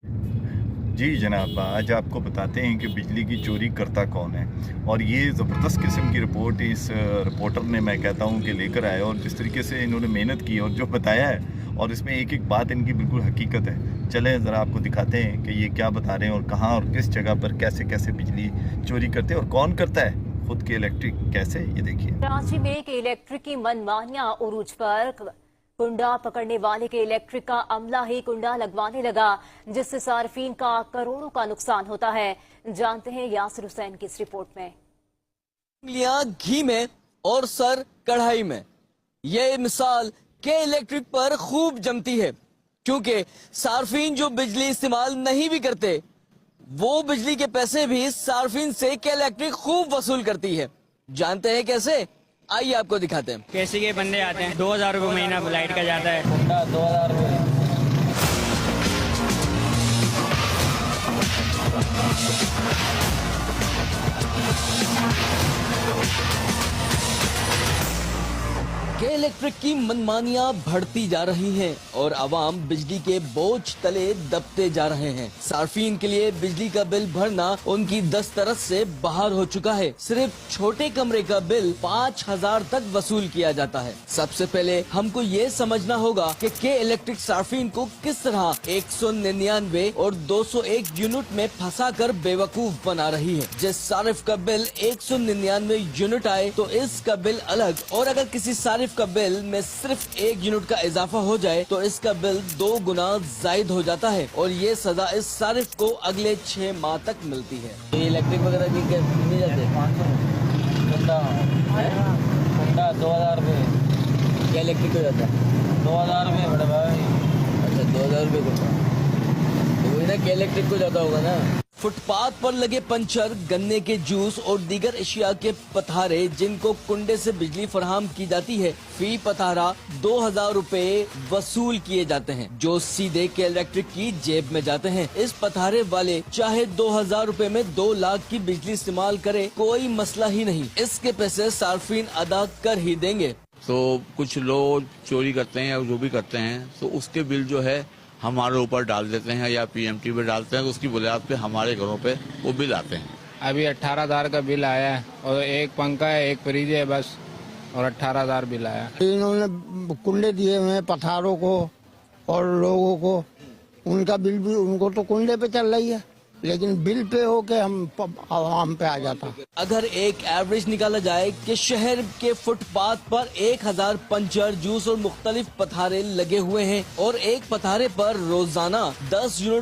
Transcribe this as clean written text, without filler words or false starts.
जी जनाब, आज आपको बताते हैं कि बिजली की चोरी करता कौन है। और ये ज़बरदस्त किस्म की रिपोर्ट इस रिपोर्टर ने, मैं कहता हूँ कि लेकर आया, और जिस तरीके से इन्होंने मेहनत की और जो बताया है, और इसमें एक एक बात इनकी बिल्कुल हकीकत है। चलें ज़रा आपको दिखाते हैं कि ये क्या बता रहे हैं और कहाँ और किस जगह पर कैसे कैसे बिजली चोरी करते हैं और कौन करता है खुद के इलेक्ट्रिक कैसे, ये देखिए। कराची में एक इलेक्ट्रिक की मनमानियां उरूज पर। कुंडा पकड़ने वाले के इलेक्ट्रिक का अमला ही कुंडा लगवाने लगा, जिससे सार्फिन का करोड़ों का नुकसान होता है। जानते हैं यासिर हुसैन की इस रिपोर्ट में। उंगलियां घी में और सर कढ़ाई में, ये मिसाल के इलेक्ट्रिक पर खूब जमती है, क्योंकि सार्फिन जो बिजली इस्तेमाल नहीं भी करते, वो बिजली के पैसे भी सार्फिन से के इलेक्ट्रिक खूब वसूल करती है। जानते हैं कैसे? आइए आपको दिखाते हैं। कैसे के बंदे आते हैं, 2000 रुपये महीना लाइट का जाता है। 2000 रुपये। के इलेक्ट्रिक की मनमानियां बढ़ती जा रही हैं और आवाम बिजली के बोझ तले दबते जा रहे हैं। सार्फिन के लिए बिजली का बिल भरना उनकी दस्तरस से बाहर हो चुका है। सिर्फ छोटे कमरे का बिल 5000 तक वसूल किया जाता है। सबसे पहले हमको ये समझना होगा कि के इलेक्ट्रिक सार्फिन को किस तरह 199 और 201 यूनिट में फंसाकर बेवकूफ बना रही है। जिस सारिफ का बिल 199 यूनिट आए तो इसका बिल अलग, और अगर किसी सारिफ का बिल में सिर्फ 1 यूनिट का इजाफा हो जाए तो इसका बिल 2 गुना जायद हो जाता है, और ये सजा इस सारिफ को अगले 6 माह तक मिलती है। ये इलेक्ट्रिक वगैरह की कितनी जाते हैं? 2000 रुपये। क्या इलेक्ट्रिक हो जाता है? 2000 रुपये बड़े भाई। अच्छा, 2000 रुपये को वही ना, क्या इलेक्ट्रिक को जाता होगा ना। फुटपाथ पर लगे पंचर, गन्ने के जूस और दीगर अशिया के पथारे जिनको कुंडे से बिजली फराहम की जाती है, फी पथारा 2000 रुपए वसूल किए जाते हैं, जो सीधे के इलेक्ट्रिक की जेब में जाते हैं। इस पथारे वाले चाहे 2000 रुपए में 2 लाख की बिजली इस्तेमाल करे, कोई मसला ही नहीं, इसके पैसे सार्फिन अदा कर ही देंगे। तो कुछ लोग चोरी करते हैं या जो भी करते हैं, तो उसके बिल जो है हमारे ऊपर डाल देते हैं या पीएमटी पे डालते हैं, तो उसकी बुनियाद पे हमारे घरों पे वो बिल आते हैं। अभी 18,000 का बिल आया है, और एक पंखा है, एक फ्रिज है बस, और 18,000 बिल आया। इन्होंने कुंडे दिए हुए हैं पथारों को और लोगों को, उनका बिल भी उनको तो कुंडे पे चल रही है, लेकिन बिल पे होके हम पे आ जाता। अगर एक एवरेज निकाला जाए कि शहर के फुटपाथ पर 1000 पंचर, जूस और मुख्तलिफ पथारे लगे हुए हैं और एक पथारे पर रोजाना 10 यूनिट